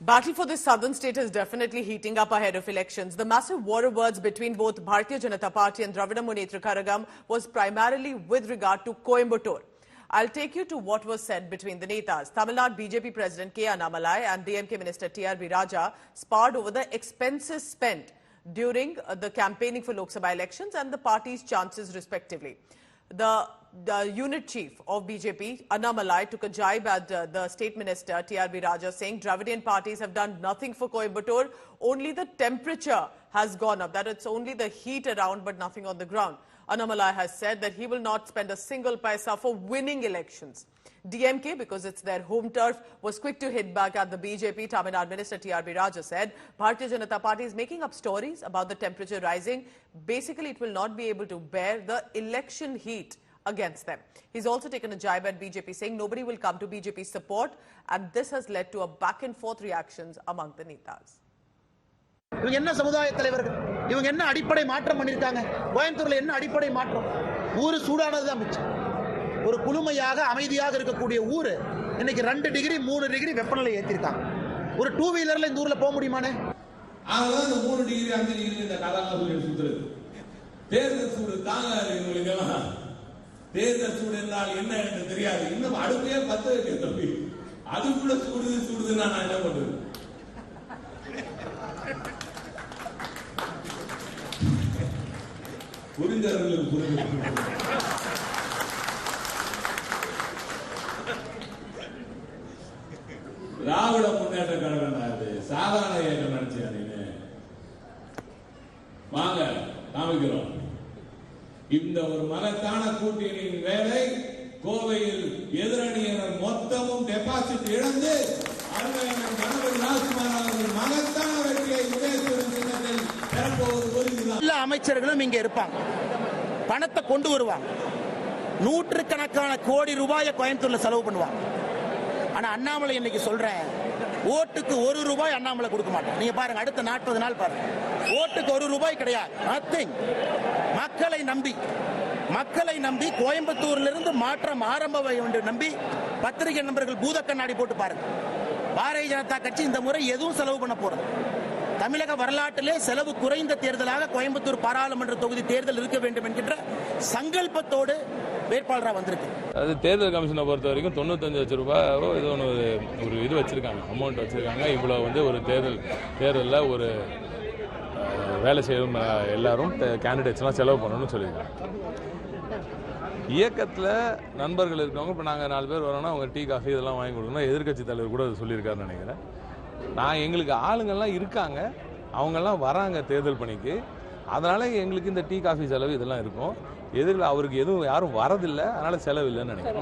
Battle for the southern state is definitely heating up ahead of elections. The massive war of words between both Bharatiya Janata Party and Dravida Munnetra Kazhagam was primarily with regard to Coimbatore. I'll take you to what was said between the Netas. Tamil Nadu BJP President K. Annamalai and DMK Minister T.R.B. Raja sparred over the expenses spent during the campaigning for Lok Sabha elections and the party's chances respectively. The unit chief of BJP, Annamalai, took a jibe at the state minister, T.R.B. Raja, saying Dravidian parties have done nothing for Coimbatore, only the temperature has gone up, that it's only the heat around but nothing on the ground. Annamalai has said that he will not spend a single paisa for winning elections. DMK, because it's their home turf, was quick to hit back at the BJP. Tamil Nadu Minister T.R.B. Raja said Bharatiya Janata Party is making up stories about the temperature rising. Basically, it will not be able to bear the election heat against them. He's also taken a jibe at BJP, saying nobody will come to BJP's support, and this has led to a back and forth reactions among the Netas. இவங்க என்ன சமுதாய தலைவர்கள், இவங்க என்ன அடிப்படை மாற்றம் பண்ணிருக்காங்க? கோயம்புத்தூர்ல என்ன அடிப்படை மாற்றம்? ஊரு சூடானது தான் மிச்சம். ஒரு குளுமையாக அமைதியாக இருக்கக்கூடிய ஊரு இன்னைக்கு 2 டிகிரி 3 டிகிரி வெப்பநிலை ஏத்திருக்காங்க. ஒரு 2 வீலர்ல இந்த ஊர்ல போக முடியுமானே? அதனால இந்த 3 டிகிரி 5 டிகிரி இந்த கதால சொல்லி சுத்துறது. தேர்தல் சூடு தாங்காது உங்களுக்கு எல்லாம். தேர்தல் சூடு என்றால் என்ன என்று தெரியாது. இன்னும் அடுப்பே பத்த வைக்க தம்பி. அதுக்குள்ள சூடுதுன்னா நான் என்ன பண்றது? புரிந்தவர்களுக்கு புரிந்து திராவிட முன்னேற்ற கழகம் அது சாதாரண இயக்கம் நினைச்சியா நீங்க? வாங்க காமிக்கிறோம். இந்த ஒரு மகத்தான கூட்டணியின் வேலை கோவையில் எதிரணியினர் மொத்தமும் டெபாசிட் இழந்து அருமையான கணபதி ராஜ்குமார் அவர்கள் மகத்தான வெற்றியை உதயசூரன் சின்னத்தில் பெறப்போவது புரிந்துதான். எல்லா அமைச்சர்களும் இங்க இருப்பாங்க, பணத்தை கொண்டு வருவாங்க, நூற்றுக்கணக்கான கோடி ரூபாயை கோயம்புத்தூர்ல செலவு பண்ணுவாங்க. ஆனா அண்ணாமலை இன்னைக்கு சொல்றேன், ஓட்டுக்கு 1 ரூபாய் அண்ணாமலை கொடுக்க மாட்டேன். நீங்க பாருங்க, அடுத்த 40 நாள் பாருங்க, ஓட்டுக்கு 1 ரூபாய் கிடையாது. நத்திங். மக்களை நம்பி கோயம்புத்தூர்ல இருந்து மாற்றம் ஆரம்ப என்று நம்பி பத்திரிகை நண்பர்கள் பூத கண்ணாடி போட்டு பாருங்க. பாரதிய ஜனதா கட்சி இந்த முறை எதுவும் செலவு பண்ண போறது. தமிழக வரலாற்றிலே செலவு குறைந்த தேர்தலாக கோயம்புத்தூர் பாராளுமன்ற தொகுதி தேர்தல் இருக்க வேண்டும் என்கின்ற சங்கல்பத்தோடு வேட்பாளராக வந்திருக்கு. அது தேர்தல் கமிஷனை பொறுத்த வரைக்கும் 95 லட்சம் ரூபாயோ ஏதோ ஒரு இது வச்சிருக்காங்க, அமௌண்ட் வச்சிருக்காங்க. இவ்வளவு ஒரு தேர்தலில் ஒரு வேலை செய்யும் எல்லாரும் கேண்டிடேட்ஸ்லாம் செலவு பண்ணணும்னு சொல்லியிருக்காங்க. இயக்கத்தில் நண்பர்கள் இருக்கவங்க, இப்போ நாங்கள் 4 பேர் வரோம்னா அவங்க டீ காஃபி இதெல்லாம் வாங்கி கொடுக்கணும். எதிர்கட்சி தலைவர் கூட அது சொல்லியிருக்காருன்னு நினைக்கிறேன். எங்களுக்கு ஆளுங்கள்லாம் இருக்காங்க, அவங்கெல்லாம் வராங்க தேர்தல் பணிக்கு. அதனால எங்களுக்கு இந்த டீ காஃபி செலவு இதெல்லாம் இருக்கும். எதிரில் அவருக்கு யாரும் வரதில்லை, அதனால செலவு இல்லைன்னு நினைக்கிறேன்.